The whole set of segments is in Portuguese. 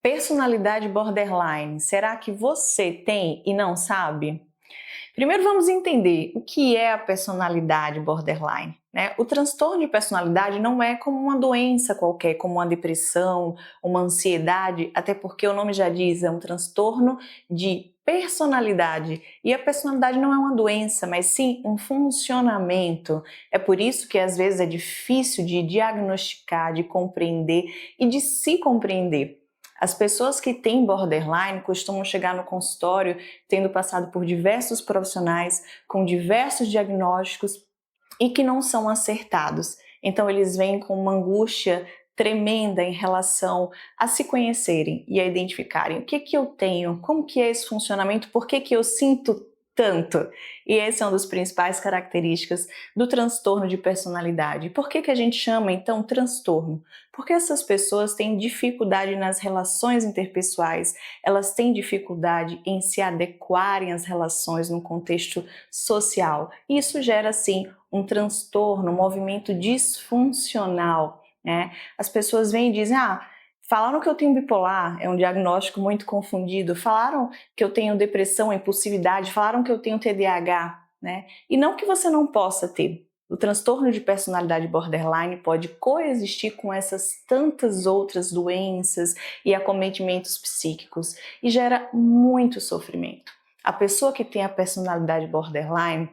Personalidade borderline, será que você tem e não sabe? Primeiro vamos entender o que é a personalidade borderline, né? O transtorno de personalidade não é como uma doença qualquer, como uma depressão, uma ansiedade, até porque o nome já diz, é um transtorno de personalidade. E a personalidade não é uma doença, mas sim um funcionamento. É por isso que às vezes é difícil de diagnosticar, de compreender e de se compreender. As pessoas que têm borderline costumam chegar no consultório tendo passado por diversos profissionais, com diversos diagnósticos e que não são acertados. Então eles vêm com uma angústia tremenda em relação a se conhecerem e a identificarem o que que eu tenho, como que é esse funcionamento, por que que eu sinto tanto. E essa é uma das principais características do transtorno de personalidade. Por que que a gente chama então transtorno? Porque essas pessoas têm dificuldade nas relações interpessoais, elas têm dificuldade em se adequarem às relações no contexto social. E isso gera, sim, um transtorno, um movimento disfuncional, né? As pessoas vêm e dizem, falaram que eu tenho bipolar, é um diagnóstico muito confundido, falaram que eu tenho depressão, impulsividade, falaram que eu tenho TDAH, né? E não que você não possa ter. O transtorno de personalidade borderline pode coexistir com essas tantas outras doenças e acometimentos psíquicos e gera muito sofrimento. A pessoa que tem a personalidade borderline,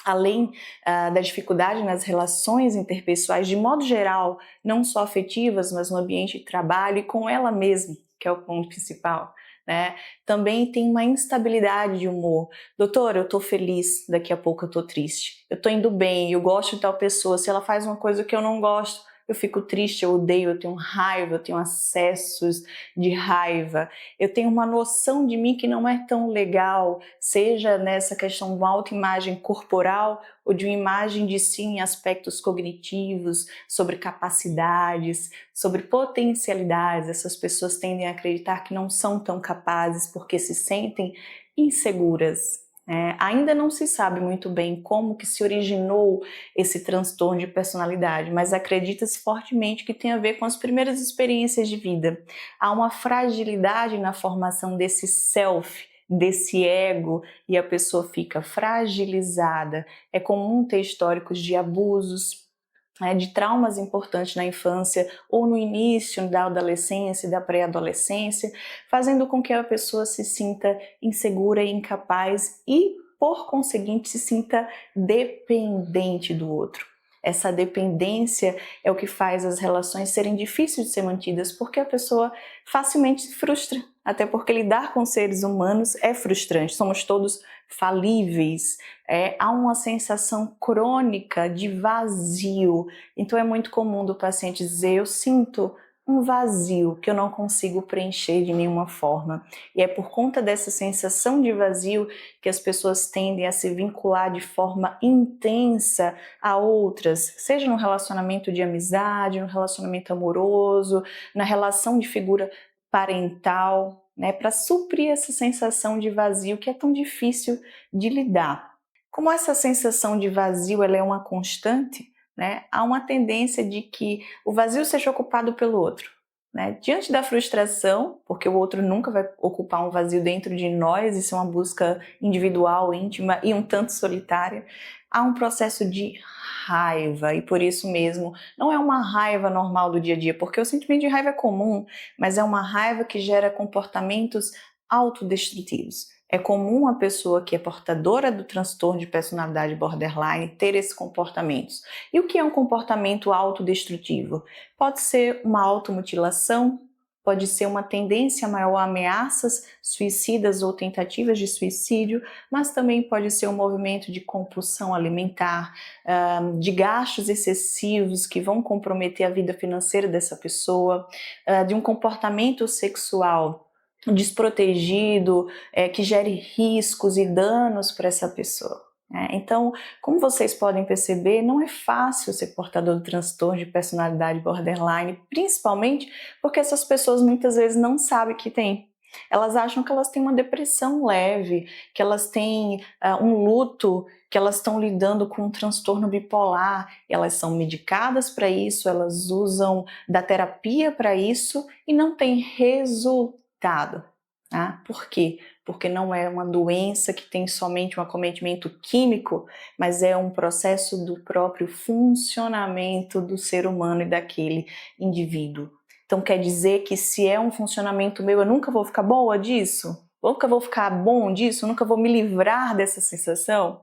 além da dificuldade nas relações interpessoais, de modo geral, não só afetivas, mas no ambiente de trabalho e com ela mesma, que é o ponto principal, né? Também tem uma instabilidade de humor. Doutor, eu tô feliz, daqui a pouco eu tô triste. Eu tô indo bem, eu gosto de tal pessoa, se ela faz uma coisa que eu não gosto, eu fico triste, eu odeio, eu tenho raiva, eu tenho acessos de raiva, eu tenho uma noção de mim que não é tão legal, seja nessa questão de uma autoimagem corporal ou de uma imagem de si em aspectos cognitivos, sobre capacidades, sobre potencialidades. Essas pessoas tendem a acreditar que não são tão capazes porque se sentem inseguras. Ainda não se sabe muito bem como que se originou esse transtorno de personalidade, mas acredita-se fortemente que tem a ver com as primeiras experiências de vida. Há uma fragilidade na formação desse self, desse ego, e a pessoa fica fragilizada. É comum ter históricos de abusos, de traumas importantes na infância ou no início da adolescência e da pré-adolescência, fazendo com que a pessoa se sinta insegura e incapaz e, por conseguinte, se sinta dependente do outro. Essa dependência é o que faz as relações serem difíceis de ser mantidas, porque a pessoa facilmente se frustra, até porque lidar com seres humanos é frustrante, somos todos falíveis, há uma sensação crônica de vazio, então é muito comum do paciente dizer, eu sinto um vazio que eu não consigo preencher de nenhuma forma. E é por conta dessa sensação de vazio que as pessoas tendem a se vincular de forma intensa a outras, seja no relacionamento de amizade, no relacionamento amoroso, na relação de figura parental, para suprir essa sensação de vazio que é tão difícil de lidar. Como essa sensação de vazio ela é uma constante, há uma tendência de que o vazio seja ocupado pelo outro. Diante da frustração, porque o outro nunca vai ocupar um vazio dentro de nós, isso é uma busca individual, íntima e um tanto solitária, há um processo de raiva, e por isso mesmo não é uma raiva normal do dia a dia, porque o sentimento de raiva é comum, mas é uma raiva que gera comportamentos autodestrutivos. É comum a pessoa que é portadora do transtorno de personalidade borderline ter esses comportamentos. E o que é um comportamento autodestrutivo? Pode ser uma automutilação, pode ser uma tendência maior a ameaças suicidas ou tentativas de suicídio, mas também pode ser um movimento de compulsão alimentar, de gastos excessivos que vão comprometer a vida financeira dessa pessoa, de um comportamento sexual desprotegido, que gere riscos e danos para essa pessoa. Então, como vocês podem perceber, não é fácil ser portador do transtorno de personalidade borderline, principalmente porque essas pessoas muitas vezes não sabem que tem. Elas acham que elas têm uma depressão leve, que elas têm um luto, que elas estão lidando com um transtorno bipolar, elas são medicadas para isso, elas usam da terapia para isso e não tem resultado. Tá? Por quê? Porque não é uma doença que tem somente um acometimento químico, mas é um processo do próprio funcionamento do ser humano e daquele indivíduo. Então quer dizer que se é um funcionamento meu, eu nunca vou ficar boa disso? Nunca vou ficar bom disso? Nunca vou me livrar dessa sensação?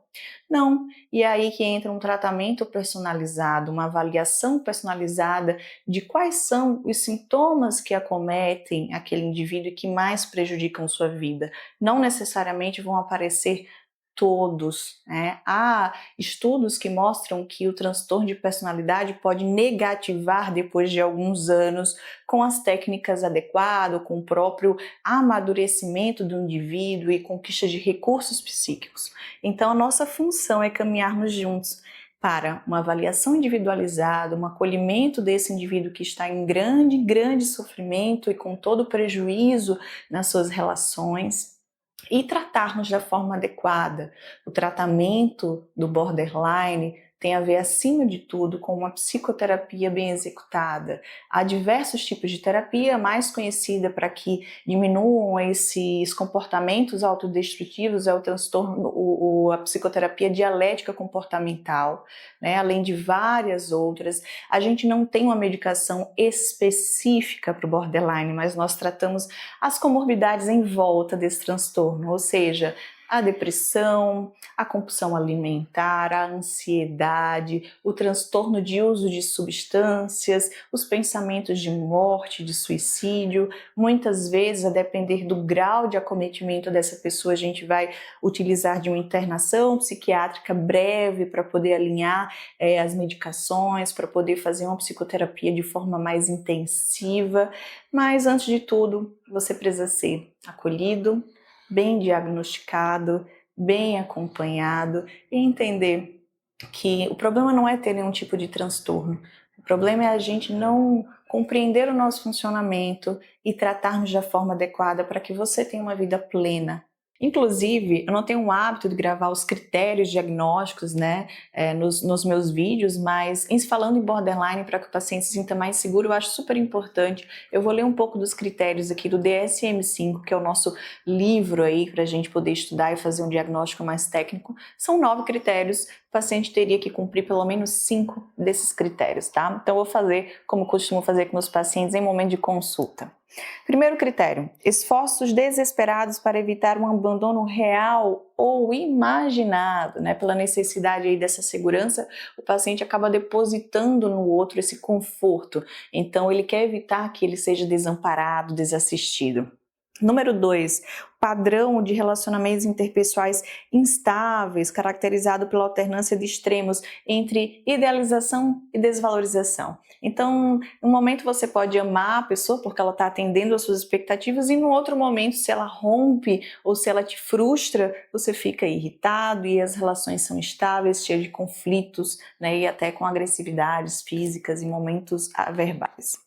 Não. E é aí que entra um tratamento personalizado, uma avaliação personalizada de quais são os sintomas que acometem aquele indivíduo e que mais prejudicam sua vida. Não necessariamente vão aparecer todos, né? Há estudos que mostram que o transtorno de personalidade pode negativar depois de alguns anos com as técnicas adequadas, com o próprio amadurecimento do indivíduo e conquista de recursos psíquicos. Então a nossa função é caminharmos juntos para uma avaliação individualizada, um acolhimento desse indivíduo que está em grande sofrimento e com todo o prejuízo nas suas relações, e tratarmos da forma adequada. O tratamento do borderline tem a ver, acima de tudo, com uma psicoterapia bem executada. Há diversos tipos de terapia, a mais conhecida para que diminuam esses comportamentos autodestrutivos é o transtorno, a psicoterapia dialética comportamental, né? Além de várias outras. A gente não tem uma medicação específica para o borderline, mas nós tratamos as comorbidades em volta desse transtorno, ou seja, a depressão, a compulsão alimentar, a ansiedade, o transtorno de uso de substâncias, os pensamentos de morte, de suicídio. Muitas vezes, a depender do grau de acometimento dessa pessoa, a gente vai utilizar de uma internação psiquiátrica breve para poder alinhar as medicações, para poder fazer uma psicoterapia de forma mais intensiva. Mas, antes de tudo, você precisa ser acolhido, bem diagnosticado, bem acompanhado e entender que o problema não é ter nenhum tipo de transtorno. O problema é a gente não compreender o nosso funcionamento e tratarmos da forma adequada para que você tenha uma vida plena. Inclusive, eu não tenho o hábito de gravar os critérios diagnósticos, né, nos meus vídeos, mas falando em borderline, para que o paciente se sinta mais seguro, eu acho super importante. Eu vou ler um pouco dos critérios aqui do DSM-5, que é o nosso livro aí para a gente poder estudar e fazer um diagnóstico mais técnico. São 9 critérios, o paciente teria que cumprir pelo menos 5 desses critérios, tá? Então eu vou fazer como costumo fazer com meus pacientes em momento de consulta. Primeiro critério, esforços desesperados para evitar um abandono real ou imaginado, né? Pela necessidade aí dessa segurança, o paciente acaba depositando no outro esse conforto, então ele quer evitar que ele seja desamparado, desassistido. Número 2, padrão de relacionamentos interpessoais instáveis, caracterizado pela alternância de extremos entre idealização e desvalorização. Então, em um momento você pode amar a pessoa porque ela está atendendo às suas expectativas e no outro momento, se ela rompe ou se ela te frustra, você fica irritado e as relações são instáveis, cheias de conflitos, né, e até com agressividades físicas e momentos verbais.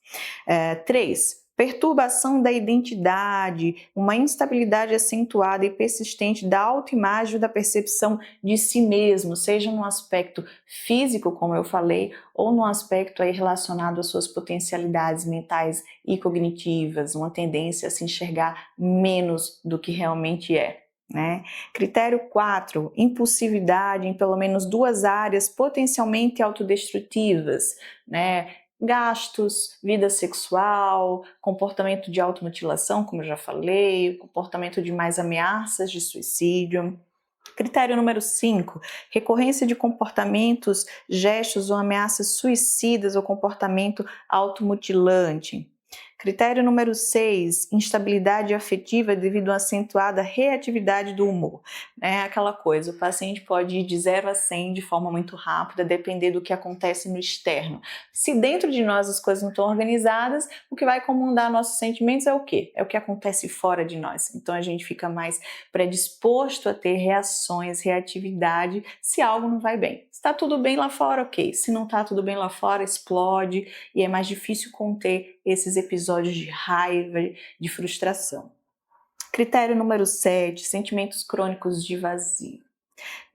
3, perturbação da identidade, uma instabilidade acentuada e persistente da autoimagem ou da percepção de si mesmo, seja no aspecto físico, como eu falei, ou no aspecto aí relacionado às suas potencialidades mentais e cognitivas, uma tendência a se enxergar menos do que realmente é. Né? Critério 4, impulsividade em pelo menos 2 áreas potencialmente autodestrutivas, né? Gastos, vida sexual, comportamento de automutilação, como eu já falei, comportamento de mais ameaças de suicídio. Critério número 5, recorrência de comportamentos, gestos ou ameaças suicidas ou comportamento automutilante. Critério número 6, instabilidade afetiva devido à acentuada reatividade do humor. É aquela coisa, o paciente pode ir de 0 a 100 de forma muito rápida, depender do que acontece no externo. Se dentro de nós as coisas não estão organizadas, o que vai comandar nossos sentimentos é o quê? É o que acontece fora de nós. Então a gente fica mais predisposto a ter reações, reatividade, se algo não vai bem. Se está tudo bem lá fora, ok. Se não está tudo bem lá fora, explode e é mais difícil conter esses episódios de raiva, de frustração. Critério número 7, sentimentos crônicos de vazio.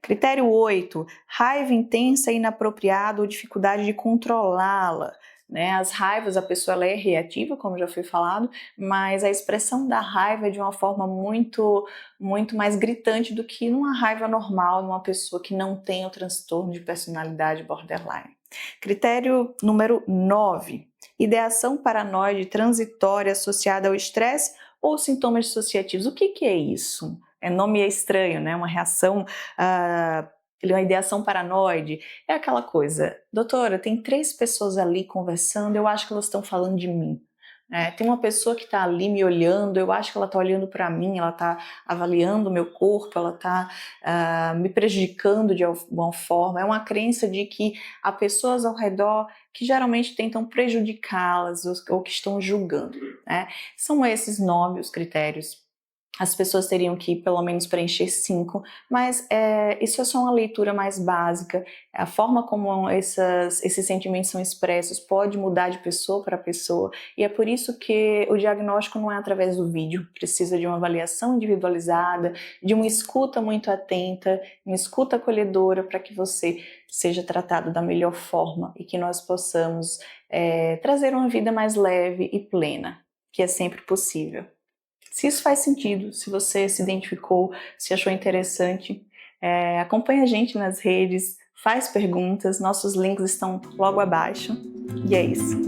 Critério 8, raiva intensa e inapropriada ou dificuldade de controlá-la. Né? As raivas, a pessoa ela é reativa, como já foi falado, mas a expressão da raiva é de uma forma muito mais gritante do que numa raiva normal, numa pessoa que não tem o transtorno de personalidade borderline. Critério número 9, ideação paranoide transitória associada ao estresse ou sintomas dissociativos. O que é isso? Nome é estranho, né? Uma reação, uma ideação paranoide. É aquela coisa, doutora, tem 3 pessoas ali conversando, eu acho que elas estão falando de mim. Tem uma pessoa que está ali me olhando, eu acho que ela está olhando para mim, ela está avaliando o meu corpo, ela está me prejudicando de alguma forma. É uma crença de que há pessoas ao redor que geralmente tentam prejudicá-las ou que estão julgando. Né? São esses 9 os critérios. As pessoas teriam que pelo menos preencher 5, mas isso é só uma leitura mais básica. A forma como esses sentimentos são expressos pode mudar de pessoa para pessoa, e é por isso que o diagnóstico não é através do vídeo, precisa de uma avaliação individualizada, de uma escuta muito atenta, uma escuta acolhedora para que você seja tratado da melhor forma e que nós possamos trazer uma vida mais leve e plena, que é sempre possível. Se isso faz sentido, se você se identificou, se achou interessante, acompanhe a gente nas redes, faz perguntas, nossos links estão logo abaixo. E é isso.